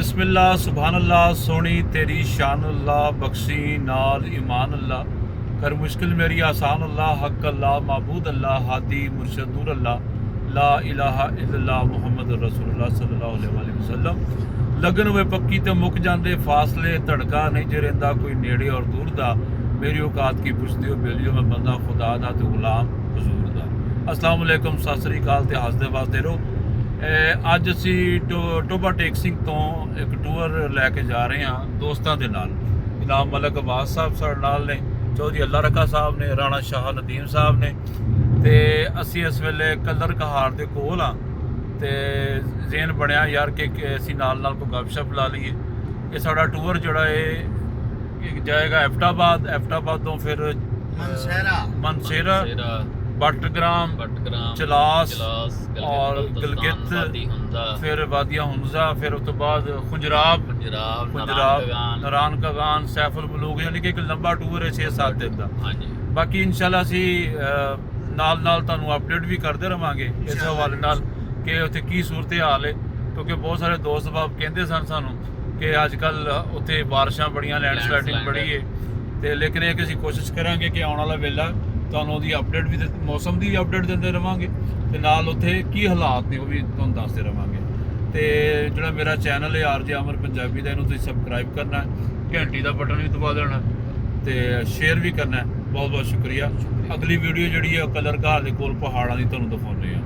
बिस्मिल्लाह सुभान अल्लाह सोनी तेरी शान अल्लाह बख्शी नाल ईमान अल्लाह कर मुश्किल मेरी आसान अल्लाह हक अल्लाह महबूद अल्लाह हादी मुर्शद नूर अल्लाह ला इलाहा इल्लल्लाह मुहम्मद रसूलुल्लाह सल्लल्लाहु अलैहि वसल्लम लगन वे पक्की ते मुक जांदे फासले धड़का नहीं जे रहिंदा कोई नेड़े और दूर दा मेरी औकात की पुछदे हो बेलियो मैं बंदा खुदा दा ते गुलाम हजूर दा। अस्सलाम वालेकुम सत श्री अकाल ते हसदे वास्ते रहो। ਅੱਜ ਅਸੀਂ ਟੋਬਾ ਟੇਕ ਸਿੰਘ ਤੋਂ ਇੱਕ ਟੂਰ ਲੈ ਕੇ ਜਾ ਰਹੇ ਹਾਂ ਦੋਸਤਾਂ ਦੇ ਨਾਲ। ਇਨਾਮ ਮਲਕ ਅਬਾਸ ਸਾਹਿਬ ਸਾਡੇ ਨਾਲ ਨੇ, ਚੌਧਰੀ ਅੱਲਾ ਰੱਖਾ ਸਾਹਿਬ ਨੇ, ਰਾਣਾ ਸ਼ਾਹ ਨਦੀਮ ਸਾਹਿਬ ਨੇ ਤੇ ਅਸੀਂ ਇਸ ਵੇਲੇ ਕਲਰ ਕਹਾਰ ਦੇ ਕੋਲ ਆ ਤੇ ਜ਼ੇਨ ਬਣਿਆ ਯਾਰ ਕਿ ਅਸੀਂ ਨਾਲ ਕੋਈ ਗੱਪਸ਼ਪ ਲਾ ਲਈਏ। ਇਹ ਸਾਡਾ ਟੂਰ ਜਿਹੜਾ ਇਹ ਜਾਏਗਾ ਐਬਟਾਬਾਦ ਤੋਂ ਫਿਰ ਮਨਸੇਰਾ बटग्राम चलास और गिलगित फिर वादिया हुंजा फिर उस तो बाद खुंजराब नारान कागान सैफुल मलूक यानी कि एक लंबा टूर है 6-7 दिन का। बाकी इंशाल्लाह असी नाल तुहानू अपडेट भी करते रहांगे इस हवाले नाल कि उत्थे की सूरत हाल है, क्योंकि बहुत सारे दोस्त बाब कहते सन सानू कि अजकल उत्थे बारिशां बड़ियां लैंडस्लाइडिंग बड़ी है तो लेकिन एक असी कोशिश करांगे कि आने वाला वेला ਤੁਹਾਨੂੰ ਉਹਦੀ ਅਪਡੇਟ ਵੀ ਮੌਸਮ ਦੀ ਵੀ ਅਪਡੇਟ ਦਿੰਦੇ ਰਵਾਂਗੇ ਤੇ ਨਾਲ ਉੱਥੇ ਕੀ ਹਾਲਾਤ ਨੇ ਉਹ ਵੀ ਤੁਹਾਨੂੰ ਦੱਸਦੇ ਰਵਾਂਗੇ। ਤੇ ਜਿਹੜਾ ਮੇਰਾ ਚੈਨਲ ਹੈ ਆਰਜੇ ਅਮਰ ਪੰਜਾਬੀ ਦਾ, ਇਹਨੂੰ ਤੁਸੀਂ ਸਬਸਕ੍ਰਾਈਬ ਕਰਨਾ ਹੈ, ਘੰਟੀ ਦਾ ਬਟਨ ਵੀ ਦਬਾ ਦੇਣਾ ਤੇ ਸ਼ੇਅਰ ਵੀ ਕਰਨਾ ਹੈ। ਬਹੁਤ ਬਹੁਤ ਸ਼ੁਕਰੀਆ। ਅਗਲੀ ਵੀਡੀਓ ਜਿਹੜੀ ਹੈ ਕਲਰ ਘਾਰ ਦੇ ਕੋਲ ਪਹਾੜਾਂ ਦੀ ਤੁਹਾਨੂੰ ਦਿਖਾਉਂਦੇ ਹਾਂ।